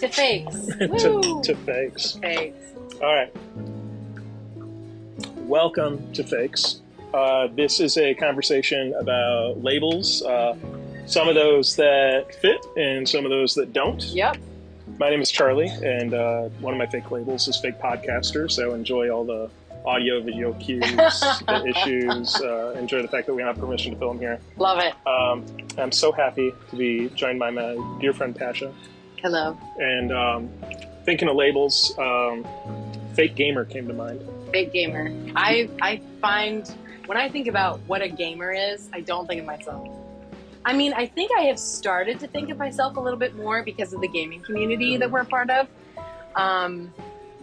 To fakes. to fakes. Fakes. All right. Welcome to Fakes. This is a conversation about labels, some of those that fit and some of those that don't. Yep. My name is Charlie, and one of my fake labels is Fake Podcaster, so enjoy all the audio, video cues, the issues. Enjoy the fact that we don't have permission to film here. Love it. I'm so happy to be joined by my dear friend Pasha. Hello. And thinking of labels, Fake Gamer came to mind. Fake gamer. I find when I think about what a gamer is, I don't think of myself. I mean, I think I have started to think of myself a little bit more because of the gaming community that we're a part of.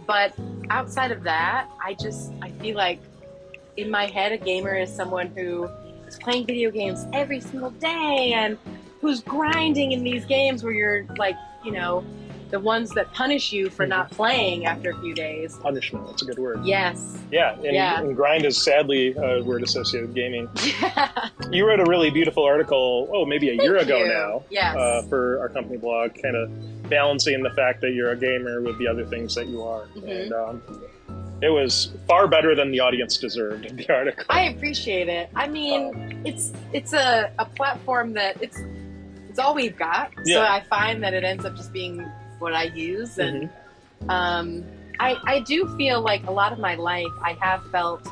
But outside of that, I feel like in my head, a gamer is someone who is playing video games every single day and who's grinding in these games where you're like, you know, the ones that punish you for not playing after a few days. Punishment, that's a good word. Yes. Yeah, and grind is sadly a word associated with gaming. You wrote a really beautiful article, maybe a year ago now, yes. For our company blog, kind of balancing the fact that you're a gamer with the other things that you are. Mm-hmm. And it was far better than the audience deserved in the article. I appreciate it. I mean, it's a platform that it's all we've got. Yeah. So I find that it ends up just being what I use. And I do feel like a lot of my life I have felt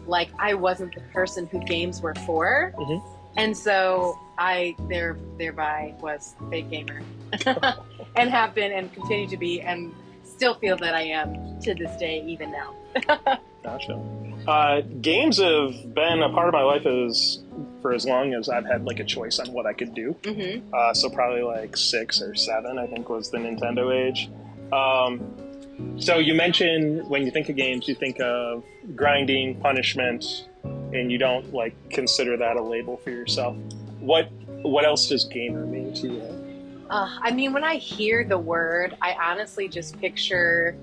like I wasn't the person who games were for. Mm-hmm. And so I thereby was a fake gamer and have been and continue to be and still feel that I am to this day, even now. Gotcha. Games have been a part of my life for as long as I've had like a choice on what I could do. Mm-hmm. So probably like 6 or 7, I think, was the Nintendo age. So you mentioned when you think of games, you think of grinding, punishment, and you don't like consider that a label for yourself. What else does gamer mean to you? I mean, when I hear the word, I honestly just picture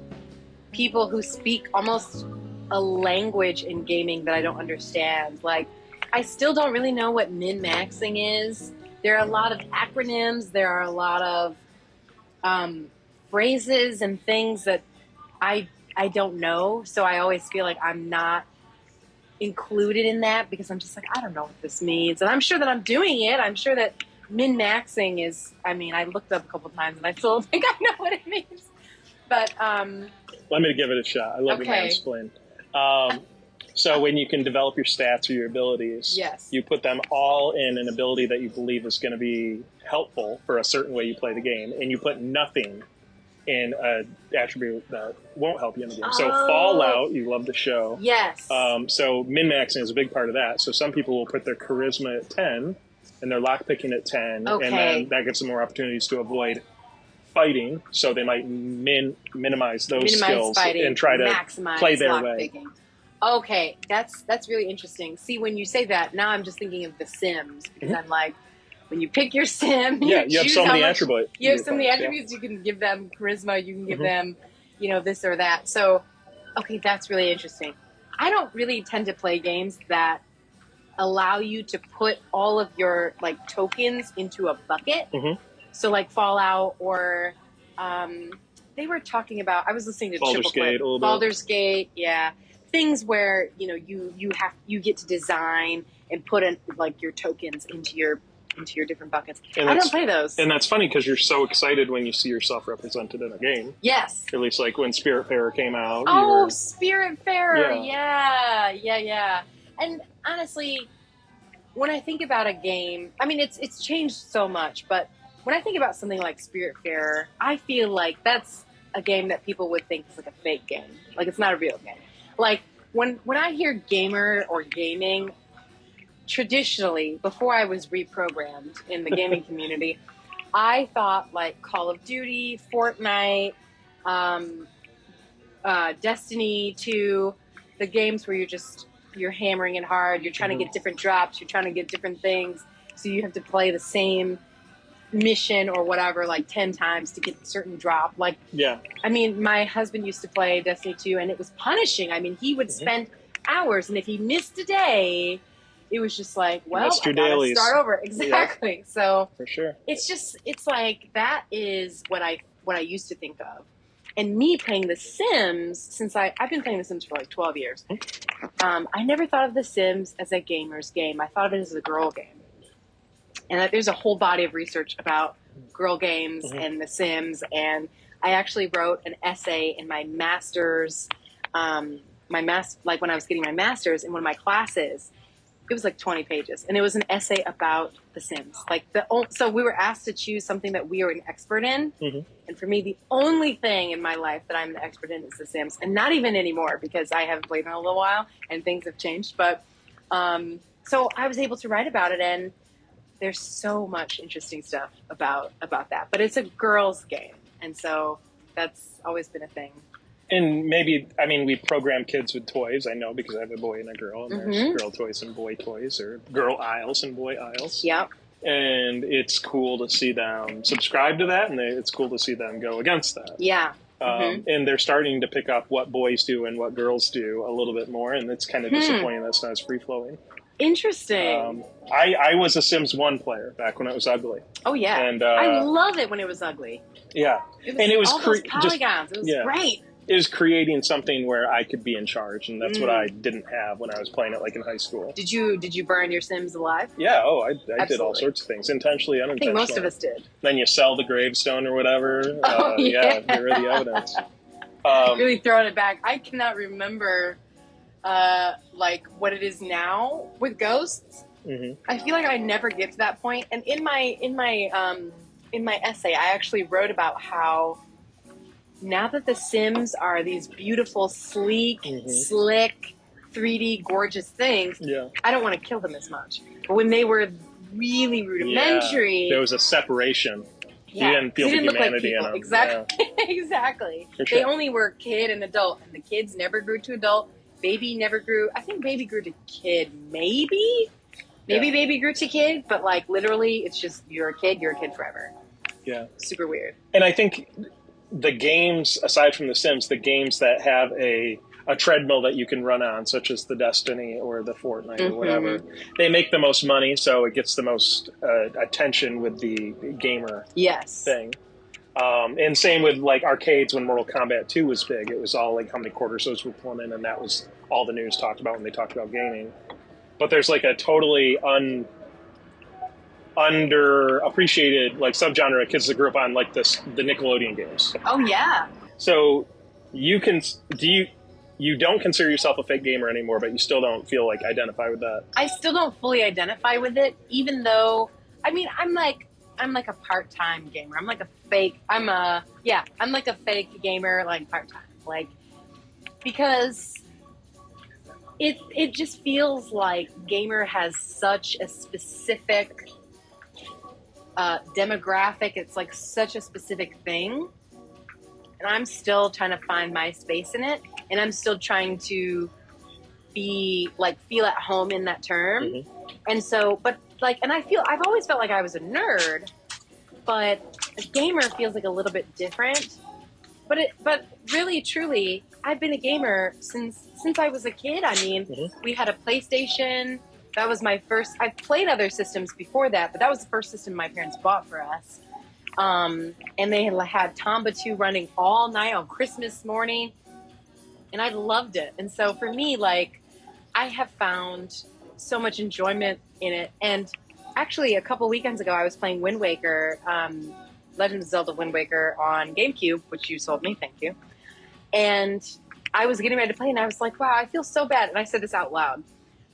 people who speak almost a language in gaming that I don't understand. Like, I still don't really know what min-maxing is. There are a lot of acronyms. There are a lot of phrases and things that I don't know. So I always feel like I'm not included in that because I'm just like, I don't know what this means. And I'm sure that I'm doing it. I'm sure that min-maxing is, I mean, I looked up a couple times and I still don't think I know what it means. But let me give it a shot. I love your mansplain. So when you can develop your stats or your abilities, yes. You put them all in an ability that you believe is going to be helpful for a certain way you play the game, and you put nothing in an attribute that won't help you in the game. So Fallout, you love the show. Yes. So min-maxing is a big part of that. So some people will put their charisma at 10, and they're lockpicking at 10, and then that gives them more opportunities to avoid fighting, so they might minimize those skills fighting, and try to maximize play their way. Picking. Okay, that's really interesting. See, when you say that, now I'm just thinking of The Sims, because I'm like, when you pick your sim, you have so many attributes. You have so many attributes. You can give them charisma. You can give them, this or that. So, okay, that's really interesting. I don't really tend to play games that allow you to put all of your like tokens into a bucket. Mm-hmm. So like Fallout or they were talking about, I was listening to Baldur's Gate, yeah. Things where, you get to design and put in like your tokens into your different buckets. And I don't play those. And that's funny because you're so excited when you see yourself represented in a game. Yes. At least like when Spiritfarer came out. Oh, Spiritfarer. Yeah. And honestly, when I think about a game, I mean, it's changed so much, but when I think about something like Spiritfarer, I feel like that's a game that people would think is like a fake game. Like, it's not a real game. Like, when I hear gamer or gaming, traditionally, before I was reprogrammed in the gaming community, I thought like Call of Duty, Fortnite, Destiny 2, the games where you're hammering it hard, you're trying to get different drops, you're trying to get different things, so you have to play the same mission or whatever like 10 times to get a certain drop. Like, yeah. I mean, my husband used to play Destiny 2 and it was punishing. I mean, he would spend hours, and if he missed a day, it was just like, well, I gotta start over. Exactly. Yeah. So for sure, it's like, that is what I what I used to think of. And me playing The Sims, since I've been playing The Sims for like 12 years, I never thought of The Sims as a gamer's game. I thought of it as a girl game. And there's a whole body of research about girl games and The Sims. And I actually wrote an essay in my master's, like when I was getting my master's in one of my classes. It was like 20 pages, and it was an essay about The Sims. So we were asked to choose something that we were an expert in, and for me, the only thing in my life that I'm an expert in is The Sims, and not even anymore because I haven't played in a little while and things have changed. But so I was able to write about it, and there's so much interesting stuff about that. But it's a girls' game, and so that's always been a thing. And maybe, I mean, we program kids with toys, I know, because I have a boy and a girl, and there's girl toys and boy toys, or girl aisles and boy aisles. Yep. And it's cool to see them subscribe to that, and it's cool to see them go against that. Yeah. And they're starting to pick up what boys do and what girls do a little bit more, and it's kind of disappointing that's not as free-flowing. Interesting. I was a Sims 1 player back when it was ugly. Oh, yeah. And I love it when it was ugly. Yeah. It was all those polygons. It was great. It was creating something where I could be in charge, and that's what I didn't have when I was playing it, like in high school. Did you burn your Sims alive? Yeah, I did all sorts of things, intentionally, unintentionally. I think most of us did. Then you sell the gravestone or whatever. Yeah, here are the evidence. Really throwing it back. I cannot remember like what it is now with ghosts. I feel like I never get to that point. And in my essay, I actually wrote about how now that the Sims are these beautiful, sleek, slick, 3D, gorgeous things, I don't want to kill them as much. But when they were really rudimentary, there was a separation. You didn't feel the humanity in them. Exactly. Exactly. For sure. They only were kid and adult, and the kids never grew to adult. Baby never grew. I think baby grew to kid, maybe. Baby grew to kid, but like literally, it's just you're a kid forever. Yeah. Super weird. And I think the games, aside from The Sims, the games that have a treadmill that you can run on, such as the Destiny or the Fortnite or whatever, they make the most money, so it gets the most attention with the gamer thing. And same with like arcades. When Mortal Kombat 2 was big, it was all like how many quarters those were pulling in, and that was all the news talked about when they talked about gaming. But there's like a totally underappreciated like subgenre of kids that grew up on like the Nickelodeon games. Oh yeah. So you don't consider yourself a fake gamer anymore, but you still don't feel like identify with that. I still don't fully identify with it, even though I'm like a part-time gamer. I'm like a fake gamer, like part-time, like, because it just feels like gamer has such a specific demographic. It's like such a specific thing, and I'm still trying to find my space in it, and I'm still trying to feel at home in that term. And so, but like, and I've always felt like I was a nerd, but a gamer feels like a little bit different. But really, truly, I've been a gamer since I was a kid. I mean, we had a PlayStation. That was my first. I've played other systems before that, but that was the first system my parents bought for us. And they had Tomba 2 running all night on Christmas morning, and I loved it. And so for me, like, I have found so much enjoyment in it. And actually, a couple weekends ago, I was playing Wind Waker, Legend of Zelda Wind Waker on GameCube, which you sold me, thank you. And I was getting ready to play, and I was like, wow, I feel so bad. And I said this out loud.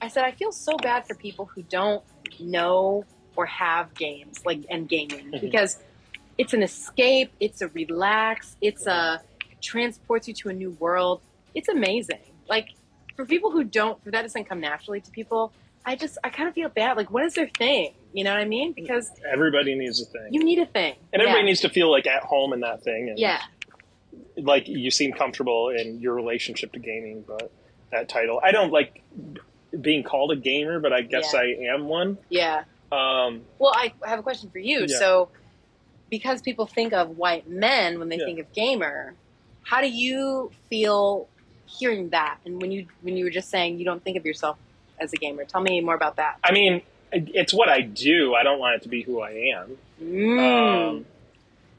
I said, I feel so bad for people who don't know or have games, like, and gaming, because it's an escape, it's a relax, it transports you to a new world. It's amazing. Like, for people who don't, for that doesn't come naturally to people, I kind of feel bad. Like, what is their thing? You know what I mean? Because everybody needs a thing. You need a thing. And everybody needs to feel like at home in that thing. And like you seem comfortable in your relationship to gaming, but that title, I don't like being called a gamer, but I guess I am one. Yeah. Well, I have a question for you. Yeah. So, because people think of white men when they think of gamer, how do you feel hearing that? And when you were just saying you don't think of yourself as a gamer, tell me more about that. I mean, it's what I do. I don't want it to be who I am.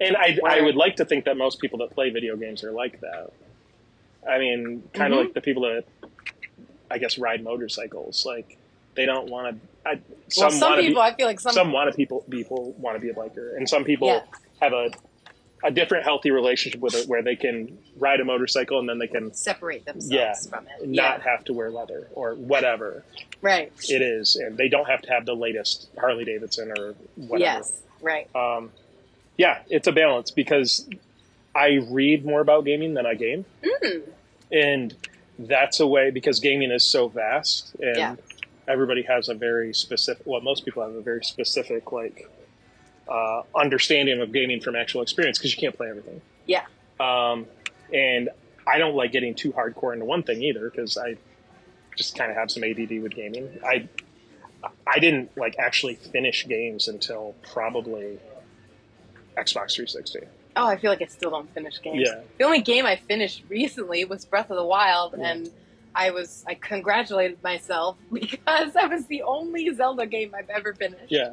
And I would like to think that most people that play video games are like that. I mean, kind of like the people that, I guess, ride motorcycles. Like, they don't want to. Some people, I feel like some want to people want to be a biker, and some people have a different healthy relationship with it, where they can ride a motorcycle and then they can separate themselves from it, not have to wear leather or whatever. Right. It is, and they don't have to have the latest Harley Davidson or whatever. Yes. Right. Yeah, it's a balance because I read more about gaming than I game. And that's a way, because gaming is so vast and everybody has a very specific, well, most people have a very specific, like, understanding of gaming from actual experience, because you can't play everything. Yeah. And I don't like getting too hardcore into one thing either, because I just kind of have some ADD with gaming. I didn't, like, actually finish games until probably Xbox 360. Oh, I feel like I still don't finish games. Yeah. The only game I finished recently was Breath of the Wild, and I congratulated myself because that was the only Zelda game I've ever finished. Yeah.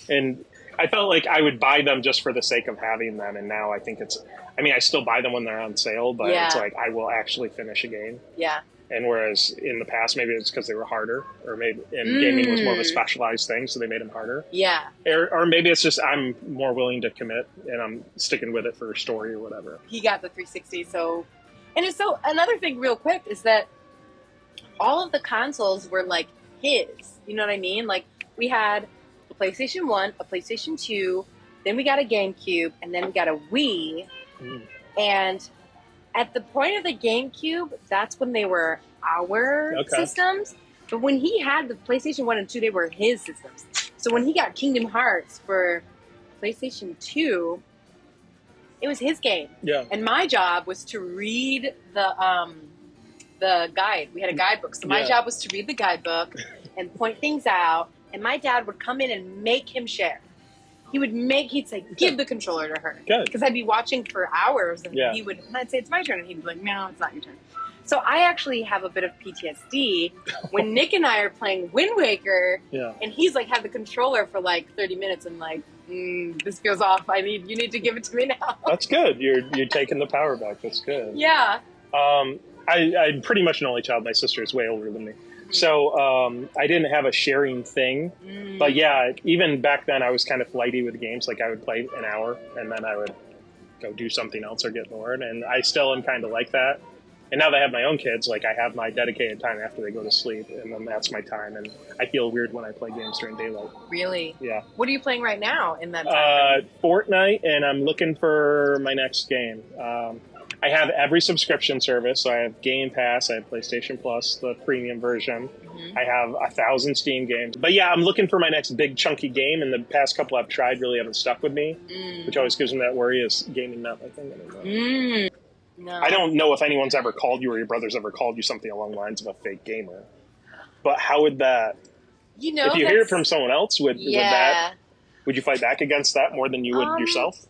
And I felt like I would buy them just for the sake of having them, and now I think I still buy them when they're on sale, but it's like I will actually finish a game. Yeah. And whereas in the past, maybe it's because they were harder, or maybe gaming was more of a specialized thing, so they made them harder. Yeah. Or maybe it's just I'm more willing to commit, and I'm sticking with it for a story or whatever. He got the 360, so another thing real quick is that all of the consoles were like his. You know what I mean? Like, we had a PlayStation 1, a PlayStation 2, then we got a GameCube, and then we got a Wii. And at the point of the GameCube, that's when they were our systems. But when he had the PlayStation 1 and 2, they were his systems. So when he got Kingdom Hearts for PlayStation 2, it was his game. Yeah. And my job was to read the guide. We had a guidebook. So my job was to read the guidebook and point things out. And my dad would come in and make him share. He'd say, give the controller to her. Because I'd be watching for hours, and I'd say, it's my turn. And he'd be like, no, it's not your turn. So I actually have a bit of PTSD when Nick and I are playing Wind Waker, and he's like, had the controller for like 30 minutes, and like, this feels off. You need to give it to me now. That's good. You're taking the power back. That's good. Yeah. I'm pretty much an only child. My sister is way older than me. So I didn't have a sharing thing. But yeah, even back then I was kind of flighty with games. Like, I would play an hour and then I would go do something else or get bored. And I still am kind of like that. And now that I have my own kids, like, I have my dedicated time after they go to sleep, and then that's my time. And I feel weird when I play games during daylight. Really? Yeah. What are you playing right now in that time? Fortnite, and I'm looking for my next game. I have every subscription service. So I have Game Pass, I have PlayStation Plus, the premium version. I have 1,000 Steam games. But yeah, I'm looking for my next big chunky game, and the past couple I've tried really haven't stuck with me, which always gives me that worry, is gaming not my thing anymore. No. I don't know if anyone's ever called you, or your brother's ever called you something along the lines of a fake gamer. But how would that... if you hear it from someone else, would you fight back against that more than you would yourself?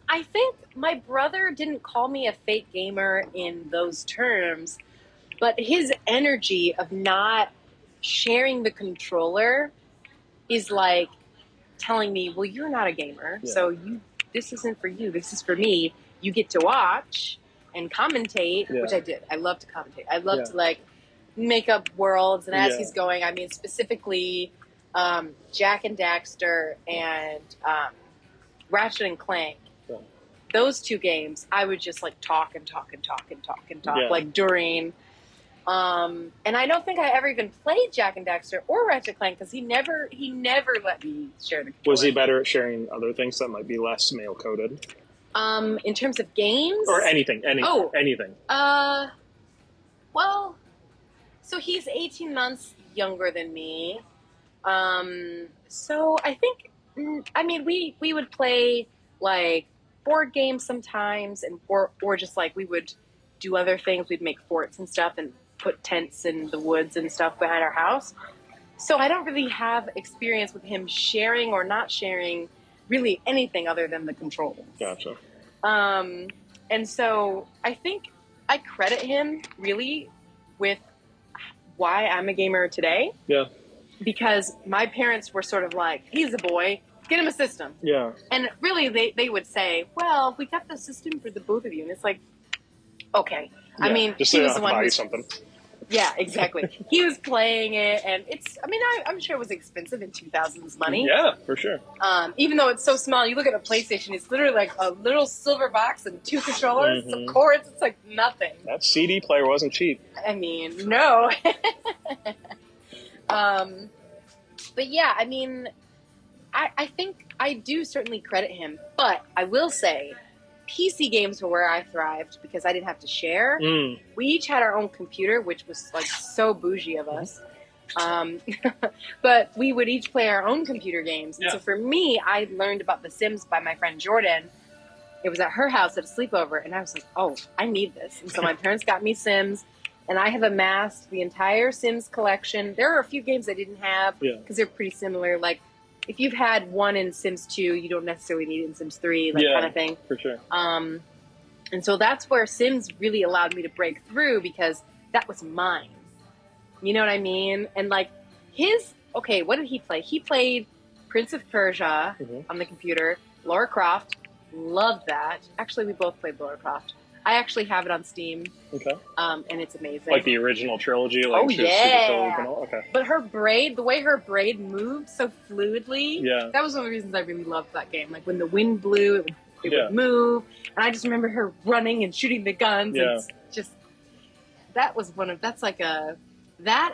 I think my brother didn't call me a fake gamer in those terms, but his energy of not sharing the controller is like telling me, well, you're not a gamer, so this isn't for you, this is for me. You get to watch and commentate, which I did. I love to commentate. I love to, like, make up worlds, and as he's going, I mean, specifically Jak and Daxter and Ratchet and Clank. Those two games, I would just like talk like during. And I don't think I ever even played Jak and Daxter or Ratchet and Clank, because he never let me share the controller. Was he better at sharing other things that might be less male coded? In terms of games or anything. Anything. Well, so he's 18 months younger than me. So I think, I mean, we would play like board games sometimes, and or just like we would do other things. We'd make forts and stuff and put tents in the woods and stuff behind our house. So I don't really have experience with him sharing or not sharing really anything other than the controls. Gotcha. And so I think I credit him really with why I'm a gamer today. Yeah. Because my parents were sort of like, he's a boy, Get him a system. Yeah. And really, they would say, well, we got the system for the both of you. And it's like, okay. Yeah. I mean, just so he you was don't the have to one buy who... something. Yeah, exactly. He was playing it, and I'm sure it was expensive in 2000s money. Yeah, for sure. Even though it's so small, you look at a PlayStation, it's literally like a little silver box and 2 controllers, some cords, it's like nothing. That CD player wasn't cheap. I mean, no. But yeah, I mean, I think I do certainly credit him, but I will say, PC games were where I thrived because I didn't have to share. We each had our own computer, which was like so bougie of us. But we would each play our own computer games. And so for me, I learned about The Sims by my friend Jordan. It was at her house at a sleepover, and I was like, oh, I need this. And so my parents got me Sims, and I have amassed the entire Sims collection. There are a few games I didn't have because they're pretty similar. Like, if you've had one in Sims 2, you don't necessarily need it in Sims 3, that kind of thing. For sure. And so that's where Sims really allowed me to break through because that was mine. You know what I mean? And like what did he play? He played Prince of Persia on the computer, Lara Croft, loved that. Actually, we both played Lara Croft. I actually have it on Steam. Okay. And it's amazing. Like the original trilogy? Like super cool. Okay. But the way her braid moved so fluidly, that was one of the reasons I really loved that game. Like when the wind blew, it would move. And I just remember her running and shooting the guns. Yeah. And just, that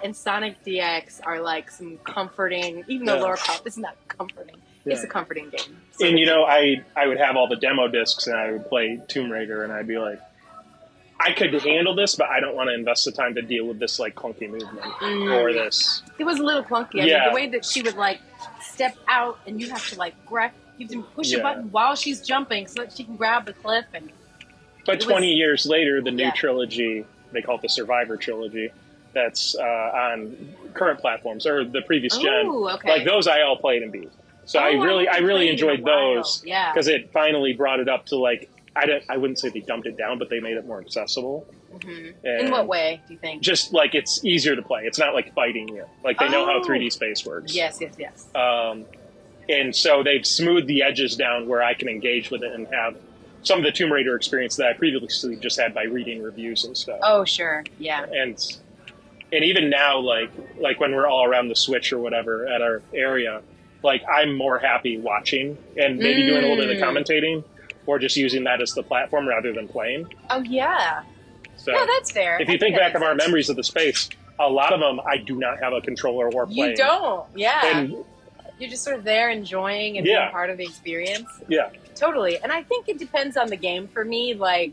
and Sonic DX are like some comforting, even though Lara Croft isn't that comforting. Yeah. It's a comforting game. So and I would have all the demo discs and I would play Tomb Raider and I'd be like, I could handle this, but I don't want to invest the time to deal with this like clunky movement or this. It was a little clunky. I mean, the way that she would like step out and you have to like grab, you can push a button while she's jumping so that she can grab the cliff. But 20 years later, the new trilogy, they call it the Survivor trilogy, that's on current platforms or the previous gen. Like those I all played and beat. So I really enjoyed those because it finally brought it up to like, I wouldn't say they dumped it down, but they made it more accessible. In what way, do you think? Just like it's easier to play. It's not like fighting you. Like they know how 3D space works. Yes. And so they've smoothed the edges down where I can engage with it and have some of the Tomb Raider experience that I previously just had by reading reviews and stuff. Oh, sure. Yeah. And even now, like when we're all around the Switch or whatever at our area, like I'm more happy watching and maybe doing a little bit of commentating or just using that as the platform rather than playing. Oh, yeah. So no, that's fair. If you think back of our memories of the space, a lot of them I do not have a controller or playing. You don't, And you're just sort of there enjoying and being part of the experience. Yeah. Totally. And I think it depends on the game for me. Like,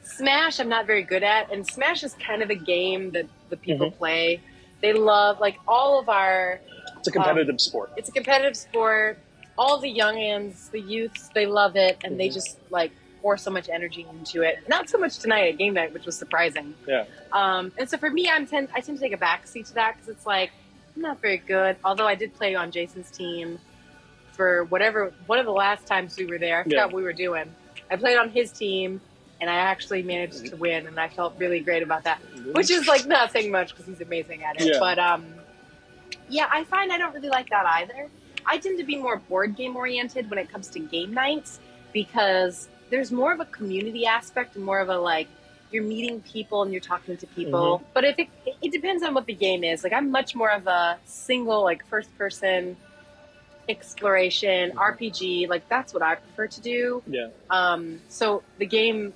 Smash I'm not very good at, and Smash is kind of a game that the people play. They love, like, all of our... It's a competitive sport. It's a competitive sport. All the youngins, the youths, they love it, and they just, like, pour so much energy into it. Not so much tonight at game night, which was surprising. Yeah. And so for me, I tend to take a backseat to that because it's like, I'm not very good. Although I did play on Jason's team for one of the last times we were there. I forgot what we were doing. I played on his team, and I actually managed to win, and I felt really great about that. Which is, like, not saying much because he's amazing at it. Yeah. But, I find I don't really like that either. I tend to be more board game oriented when it comes to game nights because there's more of a community aspect and more of a, like, you're meeting people and you're talking to people. But if it depends on what the game is. Like, I'm much more of a single, like, first person exploration RPG. Like, that's what I prefer to do. Yeah. So the game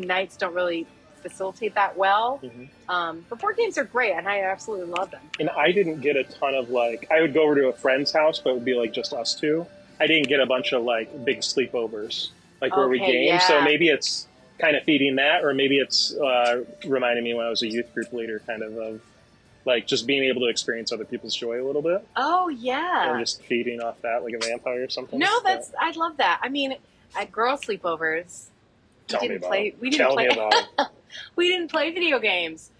nights don't really facilitate that well. But board games are great and I absolutely love them. And I didn't get a ton of, like, I would go over to a friend's house, but it would be like just us two. I didn't get a bunch of, like, big sleepovers, like where we game. Yeah. So maybe it's kind of feeding that, or maybe it's reminding me when I was a youth group leader, kind of like just being able to experience other people's joy a little bit. Oh yeah. Or just feeding off that like a vampire or something. No, I love that. I mean, at girl sleepovers, we didn't play we didn't play video games,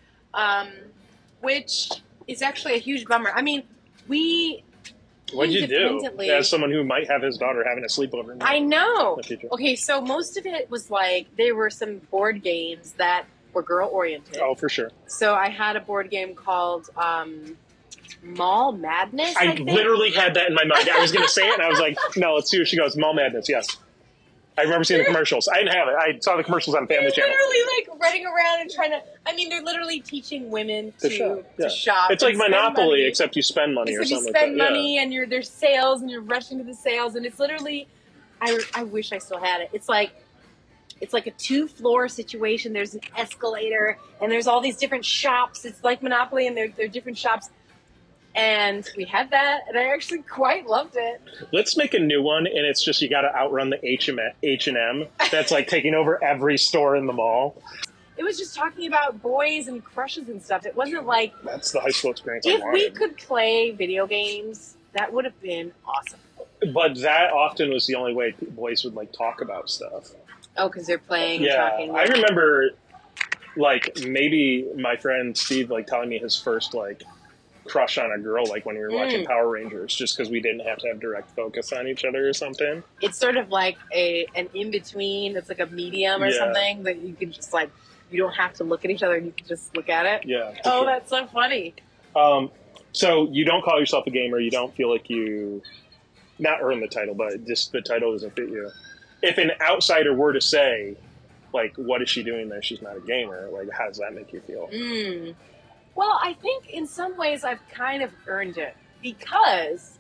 which is actually a huge bummer. I mean, what'd you do as someone who might have his daughter having a sleepover? I know. Okay, so most of it was like there were some board games that were girl oriented. Oh, for sure. So I had a board game called Mall Madness, I I think? literally had that in my mind. I was going to say it, and I was like, no, let's see what she goes. Mall Madness, yes. I remember seeing the commercials. I didn't have it. I saw the commercials on Family Channel. They're literally, like, running around and trying to... I mean, they're literally teaching women to shop. It's like Monopoly, money. except you spend money or something you spend like that. money, and there's sales, and you're rushing to the sales, and it's literally... I wish I still had it. It's like a 2-floor situation. There's an escalator, and there's all these different shops. It's like Monopoly, and they're different shops. And we had that, and I actually quite loved it. Let's make a new one, and it's just you got to outrun the H&M that's like taking over every store in the mall. It was just talking about boys and crushes and stuff. It wasn't like... That's the high school experience I If wanted. we could play video games, that would have been awesome. But that often was the only way boys would like talk about stuff. Oh, because they're playing and Yeah, talking. I remember like maybe my friend Steve like telling me his first like crush on a girl like when we were watching Power Rangers, just because we didn't have to have direct focus on each other or something. It's sort of like an in-between. It's like a medium or something that you can just like, you don't have to look at each other, you can just look at it. Yeah. Oh, sure. that's so funny. So you don't call yourself a gamer, you don't feel like you not earn the title, but just the title doesn't fit you. If an outsider were to say, like, what is she doing there? She's not a gamer. Like, how does that make you feel? Well, I think in some ways I've kind of earned it because,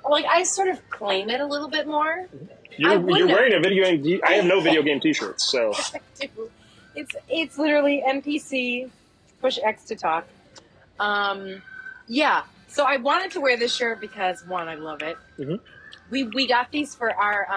like, I sort of claim it a little bit more. You're wearing a video game. I have no video game T-shirts, so it's literally NPC, push X to talk. Yeah. So I wanted to wear this shirt because one, I love it. We got these for our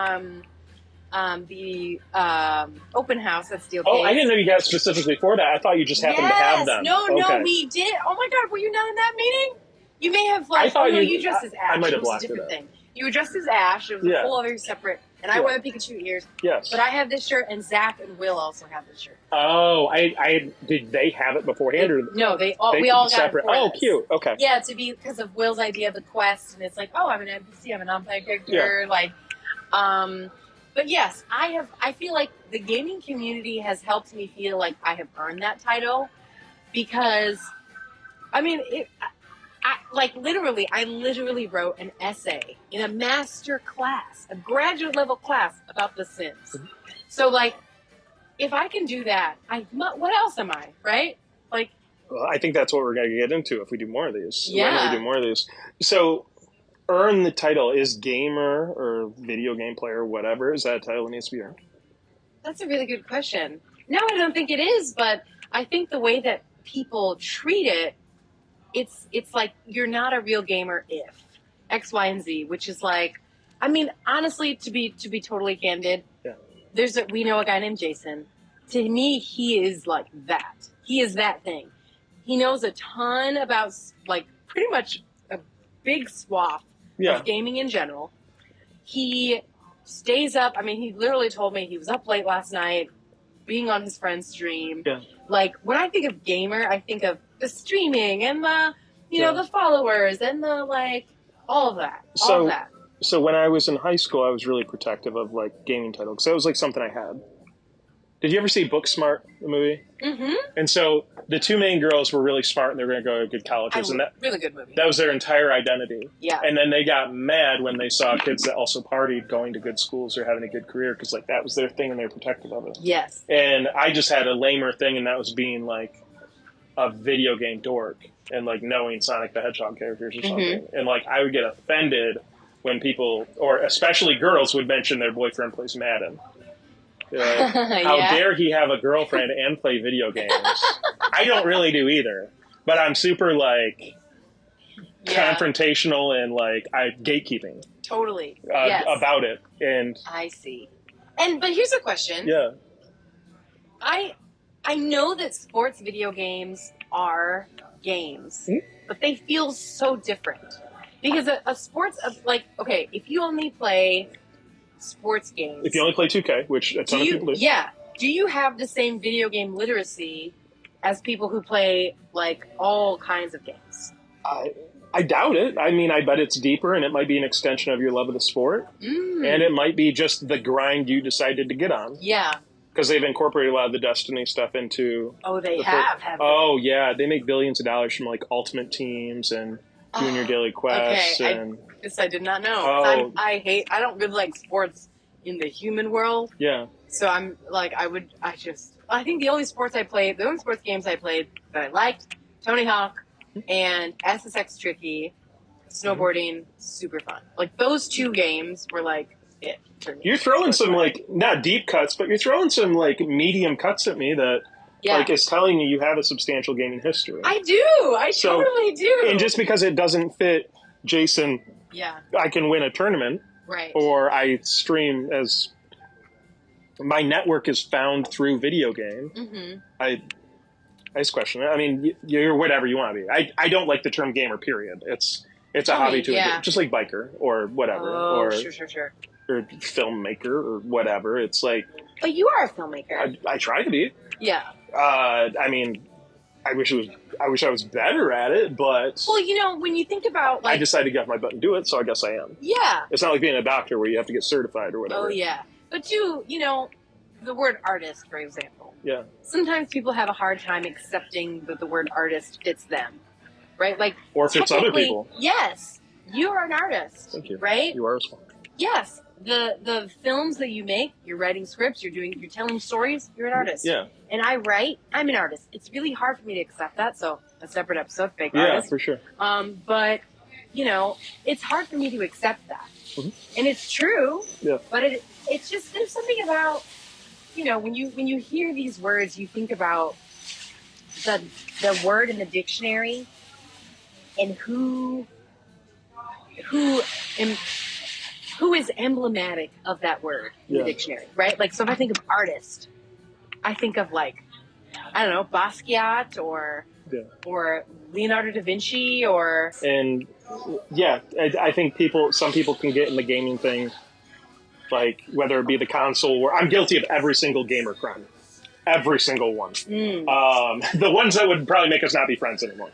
open house at Steel Case. Oh, I didn't know you got specifically for that. I thought you just happened to have them. No, we did. Oh my God, were you not in that meeting? You may have like. I thought you dressed as Ash. I might have it was blocked a different it out. thing. You were dressed as Ash. It was a whole other separate. And I wear the Pikachu ears. Yes. But I have this shirt, and Zach and Will also have this shirt. Oh, I did they have it beforehand? Or No, we all got separate. it. Oh, cute. Okay. Yeah, to be because of Will's idea of the quest, and it's like, oh, I'm an NPC, I'm a non-player character, like, but yes, I feel like the gaming community has helped me feel like I have earned that title because, I mean, I literally wrote an essay in a master class, a graduate level class about The Sims. So, like, if I can do that, what else am I, right? Like, well, I think that's what we're going to get into if we do more of these. Yeah. When we do more of these. So, earn the title. Is gamer or video game player, whatever, is that a title that needs to be earned? That's a really good question. No, I don't think it is, but I think the way that people treat it, it's like you're not a real gamer if X, Y, and Z, which is like, I mean, honestly, to be totally candid, we know a guy named Jason. To me, he is like that. He is that thing. He knows a ton about like pretty much a big swath of gaming in general. He stays up. I mean, he literally told me he was up late last night, being on his friend's stream. Yeah. Like, when I think of gamer, I think of the streaming and the, the followers and the, like, all of that. All of that. So when I was in high school, I was really protective of, like, gaming titles. Because that was, like, something I had. Did you ever see Booksmart, the movie? Mm-hmm. And so the two main girls were really smart, and they were going to go to good colleges. Really good movie. That was their entire identity. Yeah. And then they got mad when they saw kids that also partied going to good schools or having a good career because, like, that was their thing, and they were protective of it. Yes. And I just had a lamer thing, and that was being, like, a video game dork and, like, knowing Sonic the Hedgehog characters or something. And, like, I would get offended when people, or especially girls, would mention their boyfriend plays Madden. How dare he have a girlfriend and play video games? I don't really do either, but I'm super like confrontational and like gatekeeping. Totally. About it. And I see. But here's a question. Yeah. I know that sports video games are games, but they feel so different because a sports like okay, if you only play sports games. If you only play 2K, which a ton of people do. Yeah. Do you have the same video game literacy as people who play, like, all kinds of games? I doubt it. I mean, I bet it's deeper, and it might be an extension of your love of the sport. And it might be just the grind you decided to get on. Yeah. Because they've incorporated a lot of the Destiny stuff into... Oh, they have they? Oh, yeah. They make billions of dollars from, like, Ultimate Teams and doing your daily quests and This I did not know. Oh. I don't really like sports in the human world. Yeah. So I'm like, I think the only sports games I played that I liked, Tony Hawk and SSX Tricky, snowboarding, super fun. Like those two games were like it for me. You're throwing some like, not deep cuts, but you're throwing some like medium cuts at me that like is telling you have a substantial gaming history. I do. I totally do. And just because it doesn't fit Jason, I can win a tournament. Right. Or I stream as my network is found through video game. Mm-hmm. I just question it. I mean, you're whatever you want to be. I don't like the term gamer, period. It's a hobby to it. Just like biker or whatever. Oh, sure. Or filmmaker or whatever. It's like... But you are a filmmaker. I try to be. Yeah. I mean, I wish I was better at it, but... Well, you know, when you think about... like, I decided to get off my butt and do it, so I guess I am. Yeah. It's not like being a doctor where you have to get certified or whatever. Oh, yeah. But you know, the word artist, for example. Yeah. Sometimes people have a hard time accepting that the word artist fits them, right? Like, or fits other people. Yes, you are an artist. Thank you. Right? You are as well. Yes. The films that you make, you're writing scripts, you're telling stories, you're an artist. Yeah. And I write, I'm an artist. It's really hard for me to accept that, so a separate episode, fake Yeah, artist. for sure. But, you know, it's hard for me to accept that. Mm-hmm. And it's true. Yeah. But it's just, there's something about, you know, when you hear these words, you think about the word in the dictionary and who is emblematic of that word in the dictionary, right? Like, so if I think of artist, I think of like, I don't know, Basquiat or Leonardo da Vinci or... And I think some people can get in the gaming thing, like whether it be the console or... I'm guilty of every single gamer crime. Every single one. The ones that would probably make us not be friends anymore.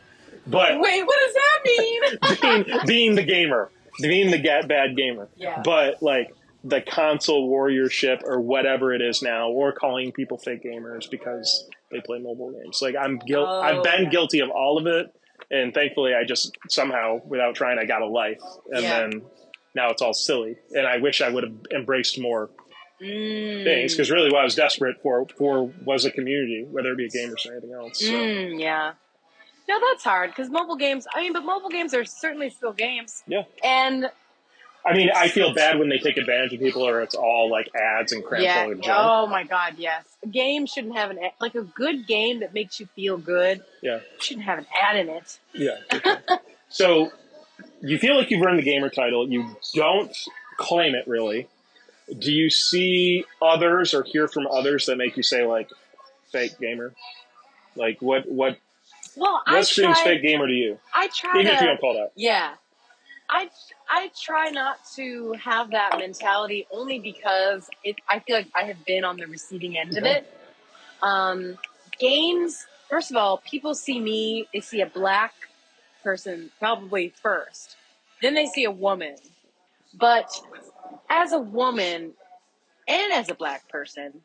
But wait, what does that mean? being the gamer. Being the bad gamer. Yeah. But like the console warriorship or whatever it is now, or calling people fake gamers because they play mobile games. Like I've been guilty of all of it, and thankfully I just somehow, without trying, I got a life. And then now it's all silly. And I wish I would have embraced more things, because really what I was desperate for was a community, whether it be a gamers or anything else. So. Yeah. No, that's hard, because mobile games are certainly still games. Yeah. And I mean, I feel bad when they take advantage of people, or it's all like ads and crap full of junk. Oh my God, yes. A game shouldn't have like a good game that makes you feel good. Yeah. Shouldn't have an ad in it. Yeah. So you feel like you've earned the gamer title. You don't claim it really. Do you see others or hear from others that make you say like fake gamer? Like what screams fake gamer to you? I try even if you don't call that. Yeah. I try not to have that mentality, only because I feel like I have been on the receiving end of it. Games, first of all, people see me, they see a black person probably first. Then they see a woman. But as a woman and as a black person,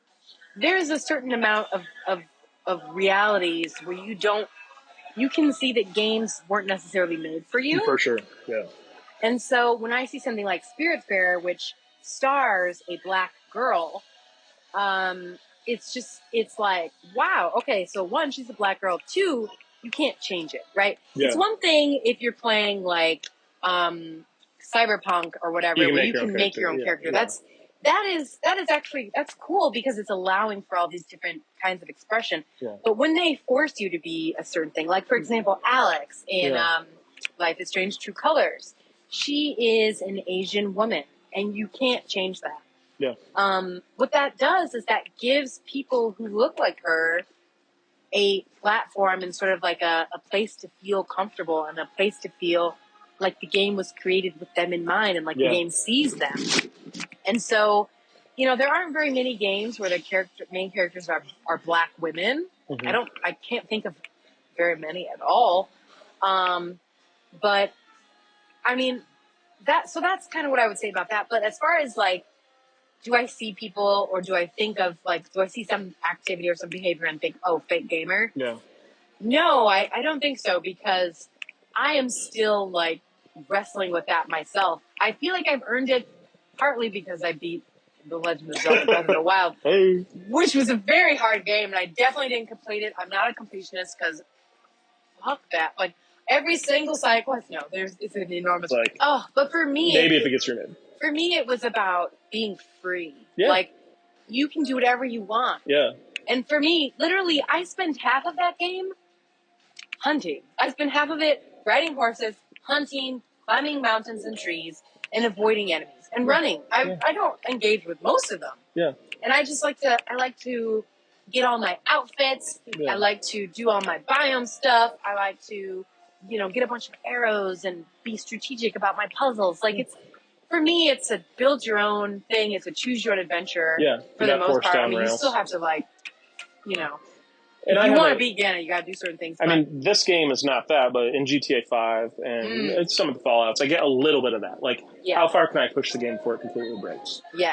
there's a certain amount of realities where you can see that games weren't necessarily made for you. For sure, yeah. And so when I see something like Spiritfarer, which stars a black girl, it's like, wow, okay, so one, she's a black girl. Two, you can't change it, right? Yeah. It's one thing if you're playing like Cyberpunk or whatever, where you can make your own character. Yeah. That is actually, that's cool, because it's allowing for all these different kinds of expression. Yeah. But when they force you to be a certain thing, like for example, Alex in Life is Strange True Colors, she is an Asian woman, and you can't change that. Yeah. What that does is that gives people who look like her a platform and sort of like a place to feel comfortable, and a place to feel like the game was created with them in mind, and like the game sees them. And so, you know, there aren't very many games where the main characters are black women. Mm-hmm. I can't think of very many at all. But I mean, that's kind of what I would say about that. But as far as like, do I see people, or do I think of like, do I see some activity or some behavior and think, oh, fake gamer? Yeah. No, I don't think so, because I am still like wrestling with that myself. I feel like I've earned it partly because I beat The Legend of Zelda Breath of the Wild, Hey. which was a very hard game, and I definitely didn't complete it. I'm not a completionist because fuck that. Like every single side quest, no, it's an enormous. Like, but for me, maybe if it gets renewed. For me, it was about being free. Yeah. Like you can do whatever you want. Yeah. And for me, literally, I spent half of that game hunting. I spent half of it riding horses, hunting, climbing mountains and trees, and avoiding enemies and running. I don't engage with most of them. Yeah. And I just like to get all my outfits. Yeah. I like to do all my biome stuff. I like to, get a bunch of arrows and be strategic about my puzzles. Like for me, it's a build your own thing. It's a choose your own adventure. Yeah. For the most part. I mean, you still have to and if you want to beat Ganon, you got to do certain things. I mean, this game is not that, but in GTA 5 and some of the Fallouts, I get a little bit of that. Like, how far can I push the game before it completely breaks? Yeah.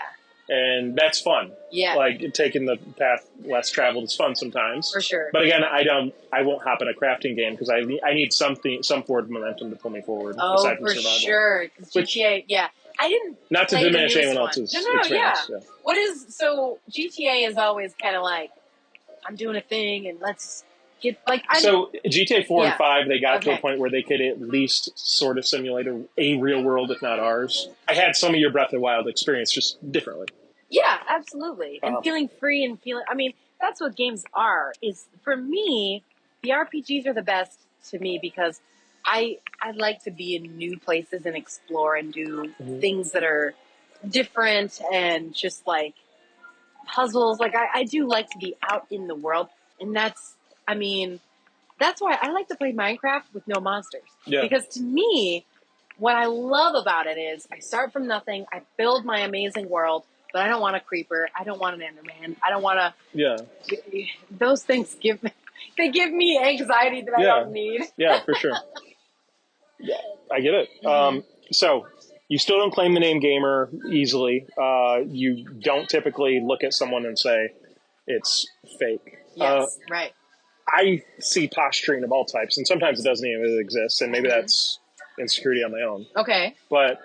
And that's fun. Yeah. Like, taking the path less traveled is fun sometimes. For sure. But again, I won't hop in a crafting game because I need some forward momentum to pull me forward. Aside from for survival. Sure. GTA, I didn't. Not to diminish anyone else's experience. Yeah. So GTA is always kind of like, I'm doing a thing and let's get like. So GTA 4 and 5, they got to a point where they could at least sort of simulate a real world, if not ours. I had some of your Breath of the Wild experience just differently. Yeah, absolutely. And feeling free and that's what games are. Is for me, the RPGs are the best to me because I like to be in new places and explore and do things that are different and just like puzzles. Like I do like to be out in the world, and that's why I like to play Minecraft with no monsters. Yeah. Because to me, what I love about it is I start from nothing, I build my amazing world, but I don't want a creeper, I don't want an Enderman, I don't want to. Yeah. Those things give me anxiety that I don't need. Yeah, for sure. Yeah, I get it. So you still don't claim the name gamer easily. You don't typically look at someone and say it's fake. Yes, right. I see posturing of all types, and sometimes it doesn't even exist, and maybe that's insecurity on my own. Okay. But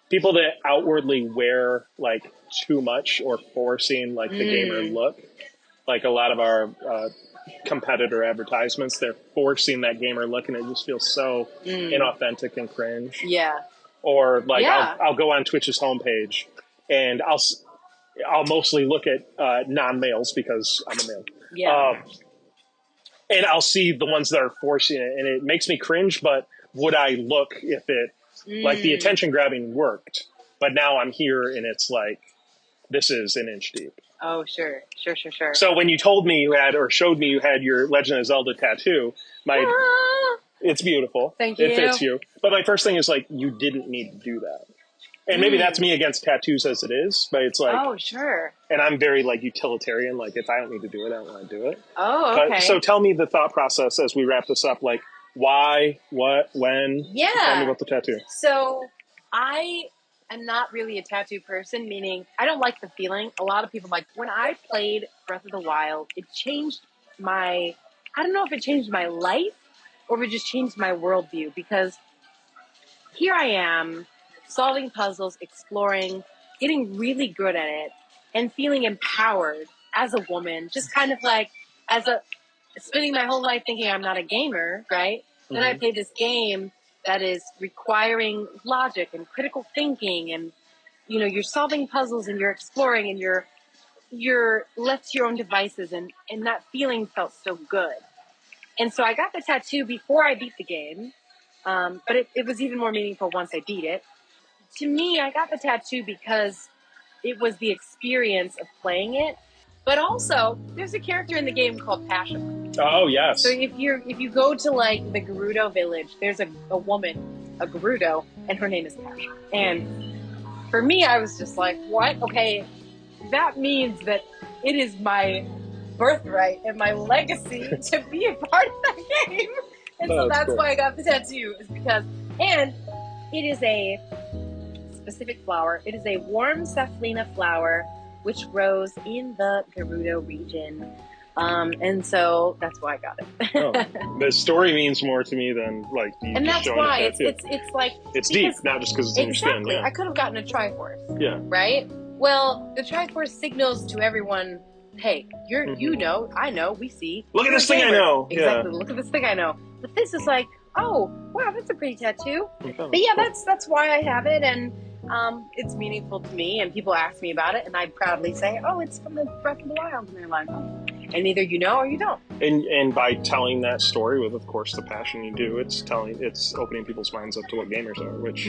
people that outwardly wear like too much or forcing like the gamer look, like a lot of our competitor advertisements, they're forcing that gamer look, and it just feels so inauthentic and cringe. Yeah. Or like I'll go on Twitch's homepage and I'll mostly look at non-males because I'm a male. Yeah. And I'll see the ones that are forcing it, and it makes me cringe. But would I look if it like the attention grabbing worked? But now I'm here, and it's like this is an inch deep. Oh, sure. So when you told me you had, or showed me you had your Legend of Zelda tattoo, it's beautiful. Thank you. It fits you. But my first thing is like, you didn't need to do that. And maybe that's me against tattoos as it is, but it's like, oh, sure. And I'm very like utilitarian. Like if I don't need to do it, I don't want to do it. Oh, okay. So tell me the thought process as we wrap this up. Like why, what, when? Yeah. Tell me about the tattoo. So I am not really a tattoo person, meaning I don't like the feeling. A lot of people like when I played Breath of the Wild, it changed I don't know if it changed my life or if it just changed my worldview, because here I am solving puzzles, exploring, getting really good at it, and feeling empowered as a woman, just kind of like spending my whole life thinking I'm not a gamer, right? Mm-hmm. Then I play this game that is requiring logic and critical thinking, and you're solving puzzles and you're exploring and you're left to your own devices, and that feeling felt so good. And so I got the tattoo before I beat the game, but it was even more meaningful once I beat it. To me, I got the tattoo because it was the experience of playing it, but also there's a character in the game called Pasha. Oh yes. So if you go to like the Gerudo village, there's a woman, a Gerudo, and her name is Pasha. And for me, I was just like, what? Okay, that means that it is my birthright and my legacy to be a part of that game. And so that's cool. Why I got the tattoo, is because, and it is a specific flower. It is a warm Saphlina flower which grows in the Gerudo region. And so that's why I got it. Oh, the story means more to me than like you And just that's showing why it. it's like It's deep, not just because it's in your skin. exactly. Yeah. I could have gotten a Triforce. Yeah. Right? Well, the Triforce signals to everyone, hey, you know, I know, we see. Look at You're this a thing I gamer. know. Exactly. Yeah. Look at this thing I know. But this is like, oh, wow, that's a pretty tattoo. Okay, But yeah, cool. that's why I have it, and it's meaningful to me. And people ask me about it, and I proudly say, oh, it's from the Breath of the Wild, and they're like, oh. And either you know or you don't. And by telling that story with, of course, the passion you do, it's opening people's minds up to what gamers are, which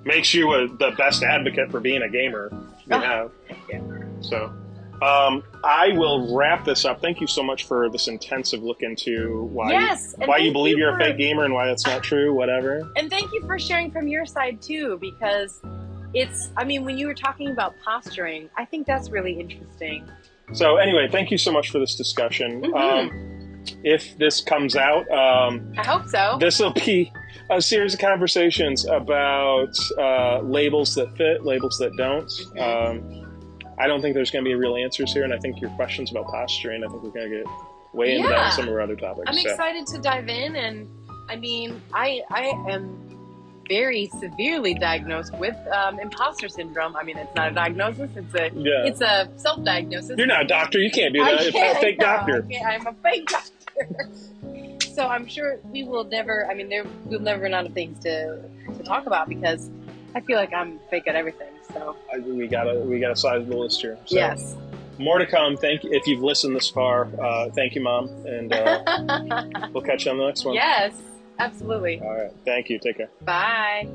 makes you the best advocate for being a gamer you have. Yeah. So, I will wrap this up. Thank you so much for this intensive look into why you believe you're a fake gamer and why that's not true, whatever. And thank you for sharing from your side too, because when you were talking about posturing, I think that's really interesting. So anyway, thank you so much for this discussion. If this comes out, I hope so. This will be a series of conversations about labels that fit, labels that don't. I don't think there's going to be real answers here, and I think your questions about posturing, I think we're going to get way into that in some of our other topics. I'm excited to dive in, and I mean, I am very severely diagnosed with imposter syndrome. I mean, it's not a diagnosis; it's a self-diagnosis. You're not a doctor; you can't do that. You're a fake doctor. I'm a fake doctor. So I'm sure we will never. I mean, we'll never run out of things to talk about because I feel like I'm fake at everything. So we got a sizable list here. So. Yes. More to come. Thank you if you've listened this far. Thank you, Mom, and we'll catch you on the next one. Yes, absolutely. All right. Thank you. Take care. Bye.